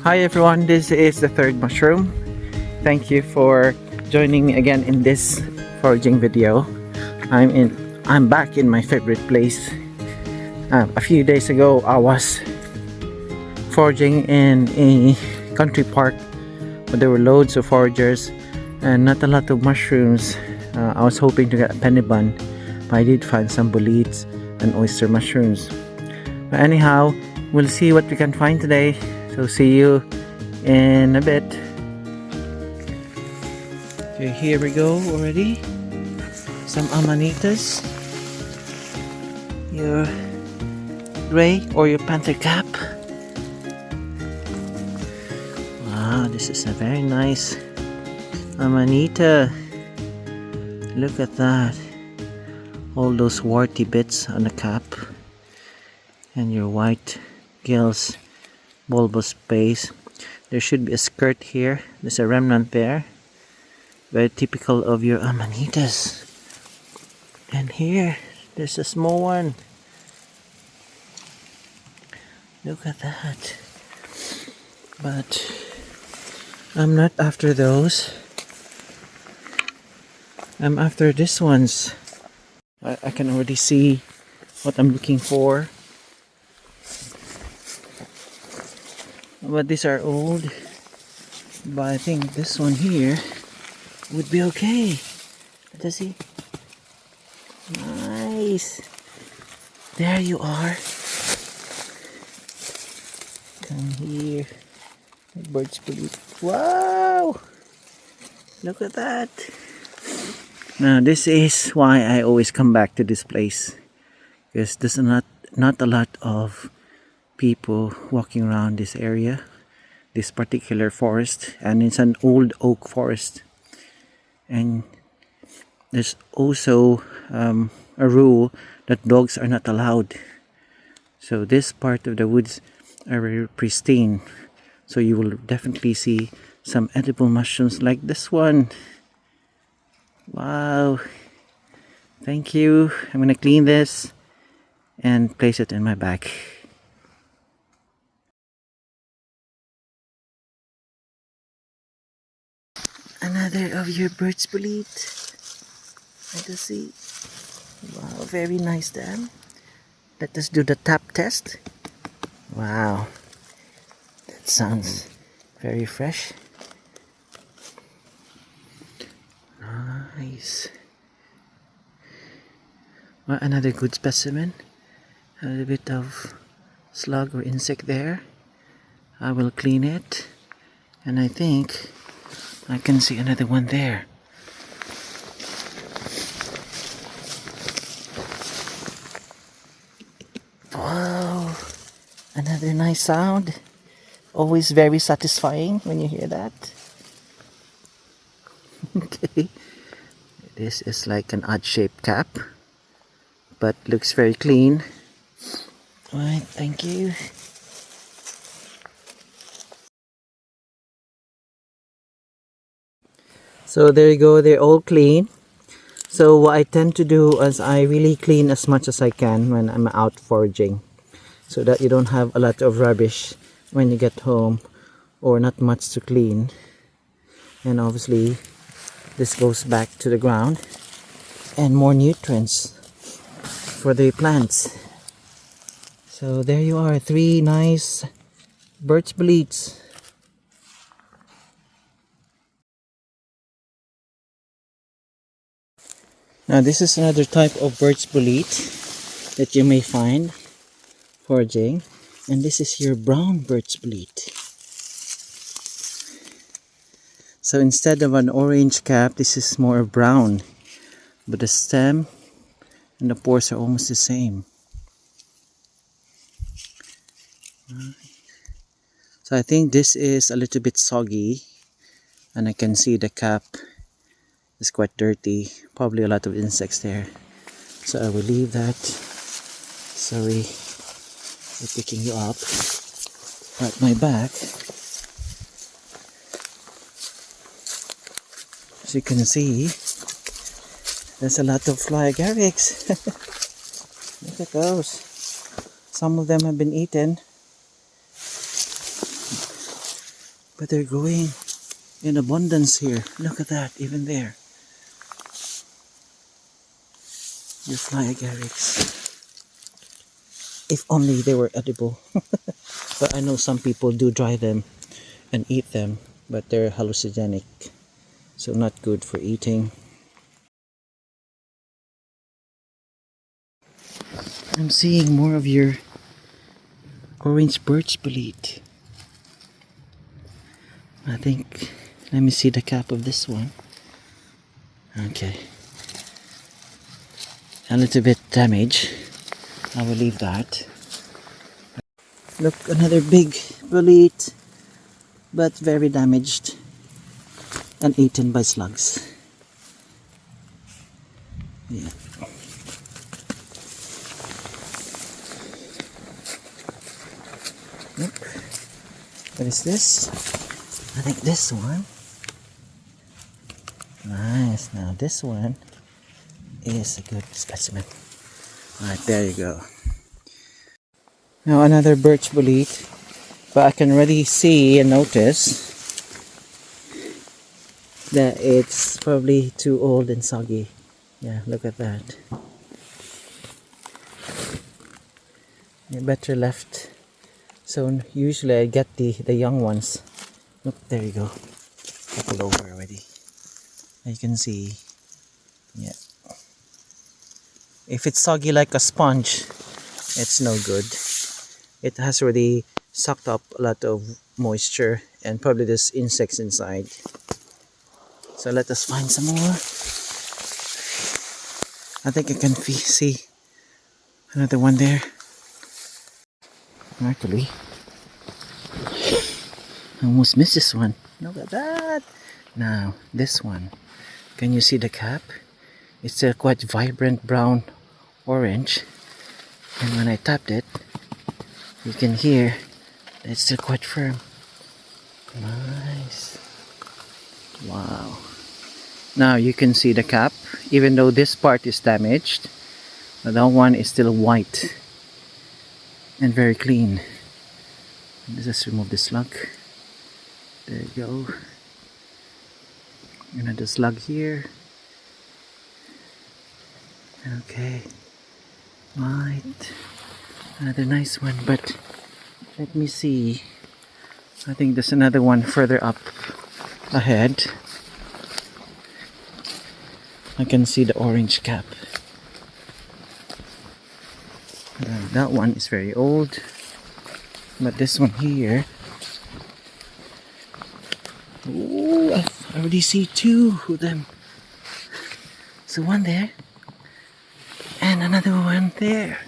Hi everyone, this is the third mushroom. Thank you for joining me again in this foraging video. I'm back in my favorite place. A few days ago I was foraging in a country park, but there were loads of foragers and not a lot of mushrooms. I was hoping to get a penny bun, but I did find some boletes and oyster mushrooms. But anyhow, we'll see what we can find today. So see you in a bit. Okay, here we go already. Some amanitas. Your gray or your panther cap. Wow, this is a very nice amanita. Look at that. All those warty bits on the cap. And your white gills. Bulbous base. There should be a skirt here. There's a remnant there. Very typical of your amanitas. And here, there's a small one. Look at that. But I'm not after those. I'm after this ones. I can already see what I'm looking for. But these are old, but I think this one here would be okay. Let us see. Nice. There you are. Come here. Bird's bolete. Wow! Look at that. Now this is why I always come back to this place, because there's not a lot of people walking around this area, this particular forest, and it's an old oak forest. And there's also a rule that dogs are not allowed. So this part of the woods are very pristine. So you will definitely see some edible mushrooms like this one. Wow! Thank you. I'm gonna clean this and place it in my bag. Another of your bird's bolete. Let us see. Wow, very nice then. Let us do the tap test. Wow, that sounds very fresh. Nice. Well, another good specimen. A little bit of slug or insect there. I will clean it, and I think I can see another one there. Wow, another nice sound. Always very satisfying when you hear that. Okay, this is like an odd shaped cap, but looks very clean. Alright, thank you. So there you go, they're all clean. So what I tend to do is I really clean as much as I can when I'm out foraging, so that you don't have a lot of rubbish when you get home or not much to clean. And obviously this goes back to the ground and more nutrients for the plants. So there you are, 3 nice bird's boletes. Now this is another type of bird's bolete that you may find foraging, and this is your brown bird's bolete. So instead of an orange cap, this is more brown, but the stem and the pores are almost the same. So I think this is a little bit soggy, and I can see the cap is quite dirty, probably a lot of insects there. So I will leave that. Sorry for picking you up. At my back, as you can see, there's a lot of fly agarics. Look at those. Some of them have been eaten. But they're growing in abundance here. Look at that, even there. Your fly agarics. If only they were edible. But I know some people do dry them and eat them, but they're hallucinogenic, so not good for eating. I'm seeing more of your orange birch bolete. I think, let me see the cap of this one. Okay. A little bit damaged. I will leave that. Look, another big bolete, but very damaged and eaten by slugs. Yeah. Yep. What is this? I think this one. Nice. Now this one is a good specimen. Alright, there you go. Now another birch bolete, but I can already see and notice that it's probably too old and soggy. Yeah, look at that. You better left. So usually I get the young ones. Look, there you go. Toppled over already. You can see. Yeah. If it's soggy like a sponge, it's no good. It has already sucked up a lot of moisture and probably there's insects inside. So let us find some more. I think I can see another one there. Actually, I almost missed this one. Look at that. Now, this one. Can you see the cap? It's a quite vibrant brown orange. And when I tapped it, you can hear that it's still quite firm. Nice. Wow. Now you can see the cap. Even though this part is damaged, that one is still white and very clean. Let's just remove the slug. There you go. Another slug here. Okay. Right. Another nice one, but let me see. I think there's another one further up ahead. I can see the orange cap. That one is very old, but this one here, ooh, I already see two of them. So one there and another one there.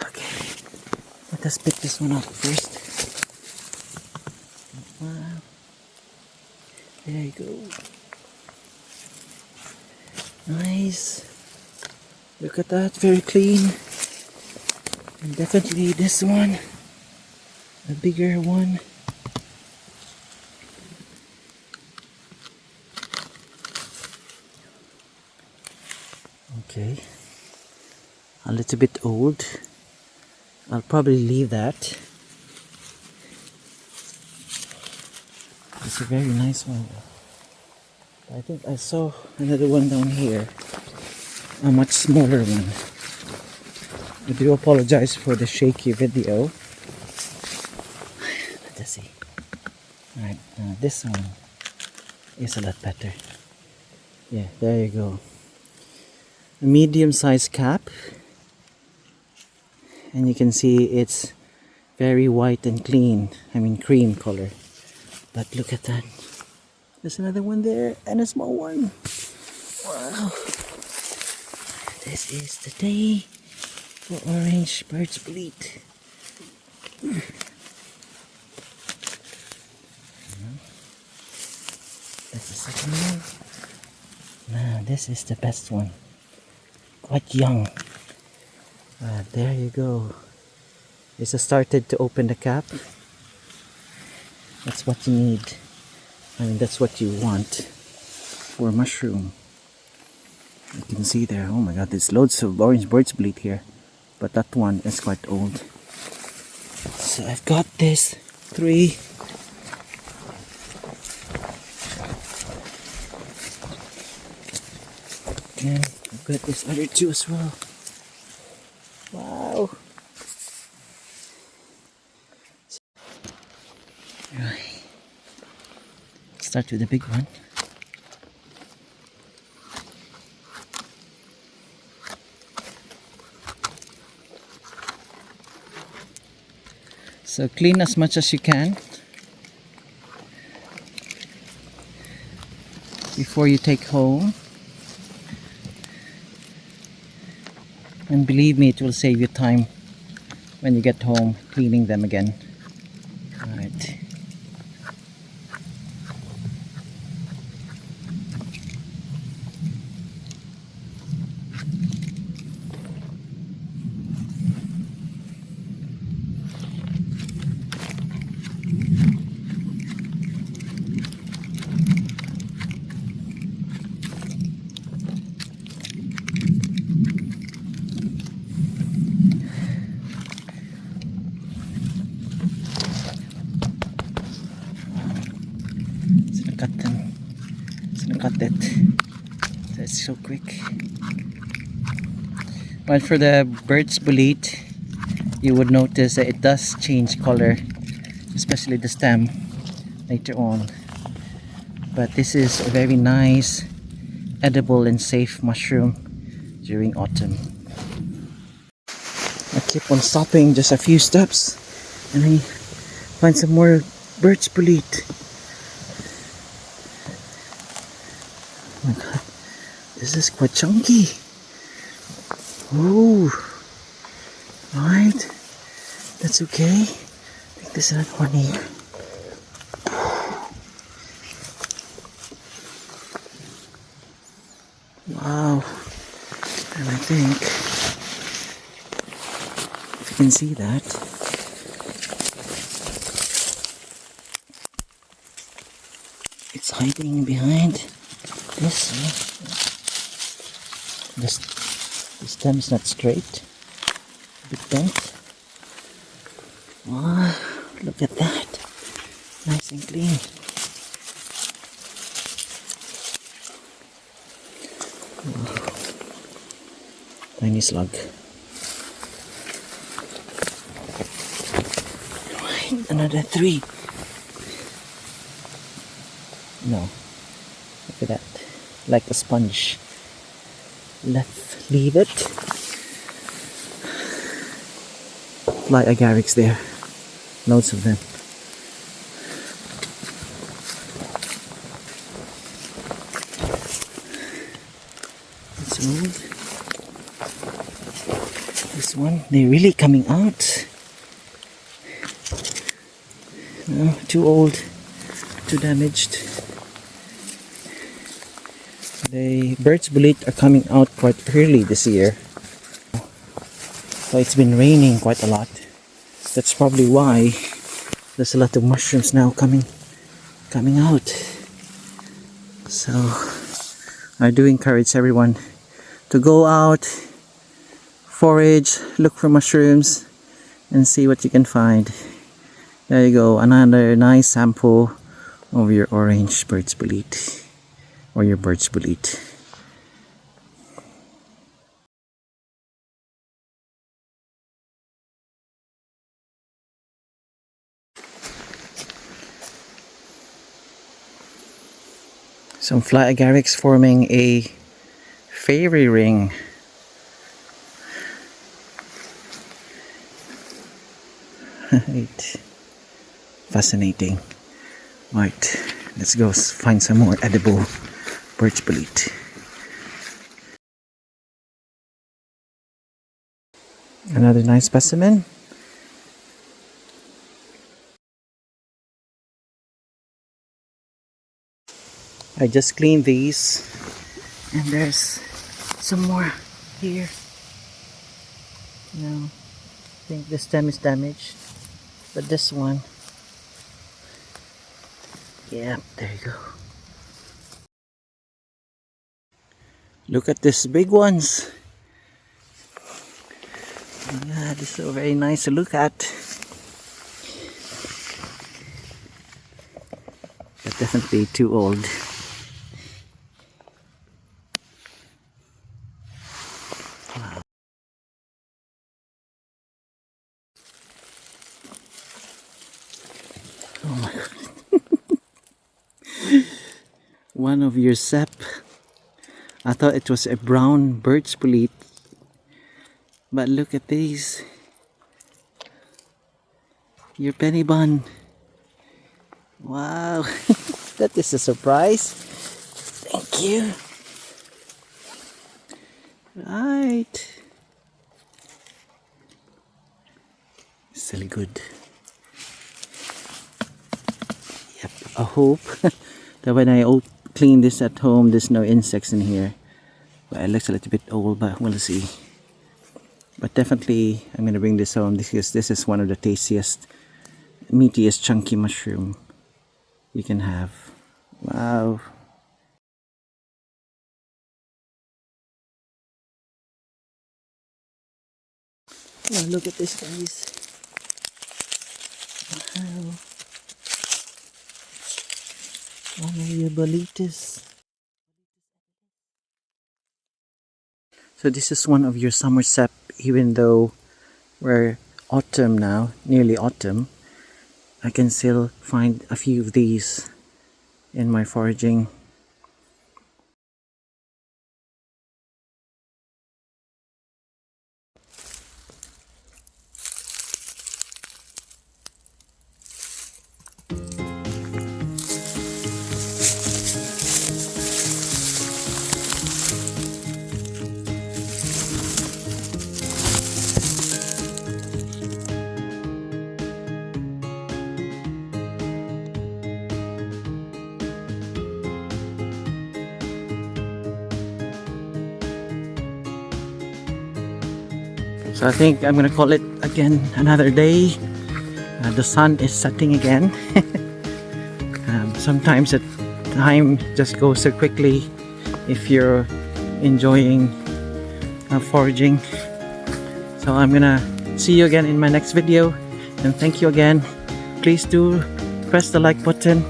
Okay, let us pick this one up first. Wow, there you go. Nice. Look at that, very clean. And definitely this one, a bigger one. Okay, a little bit old. I'll probably leave that. It's a very nice one. I think I saw another one down here, a much smaller one. I do apologize for the shaky video. Let us see. Alright, this one is a lot better. Yeah, there you go. A medium-sized cap. And you can see it's very white and clean. I mean cream color. But look at that. There's another one there and a small one. Wow. This is the day for orange birch bolete. That's the second one. Now this is the best one. Quite young. There you go. It's started to open the cap. That's what you need. I mean, that's what you want for a mushroom. You can see there. Oh my god, there's loads of orange birch bolete here. But that one is quite old. So I've got this 3 And I've got this other two as well. Wow. Right. Start with the big one. So clean as much as you can before you take home. And believe me, it will save you time when you get home cleaning them again. Alright. Cut them. Cut it. That's so quick. But for the bird's bolete, you would notice that it does change color, especially the stem later on. But this is a very nice, edible and safe mushroom during autumn. I keep on stopping just a few steps and I find some more bird's bolete. Oh my god, this is quite chunky. Ooh, alright, that's okay. I think there's another one here. Wow, and I think if you can see that, it's hiding behind this. The stem is not straight, a bit bent. Wow, look at that, nice and clean. Wow. Tiny slug. Right, another 3. No, look at that, like a sponge. Let's leave it. Fly agarics there, loads of them. It's old. This one, they're really coming out. No, too old, too damaged. The bird's bolete are coming out quite early this year. So it's been raining quite a lot. That's probably why there's a lot of mushrooms now coming out. So I do encourage everyone to go out, forage, look for mushrooms, and see what you can find. There you go, another nice sample of your orange bird's bolete. Or your bird's bolete. Some fly agarics forming a fairy ring. Right. Fascinating. Right, let's go find some more edible bird's bolete. Another nice specimen. I just cleaned these and there's some more here. No, I think the stem is damaged, but this one, yeah, there you go. Look at these big ones. Yeah, this is so very nice to look at. But definitely too old. Oh my god. One of your sap. I thought it was a brown birch bullet. But look at these. Your penny bun. Wow. That is a surprise. Thank you. Right. Still good. Yep. I hope that when I clean this at home, there's no insects in here. But it looks a little bit old, but we'll see. But definitely, I'm gonna bring this home because this is one of the tastiest, meatiest, chunky mushroom you can have. Wow. Oh, look at this, guys. Wow. One of your bolitas. So this is one of your summer sap, even though we're autumn now, nearly autumn. I can still find a few of these in my foraging. So I think I'm gonna call it again another day. The sun is setting again. Sometimes the time just goes so quickly if you're enjoying foraging. So I'm gonna see you again in my next video, and thank you again. Please do press the like button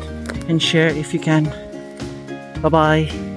and share if you can. Bye bye.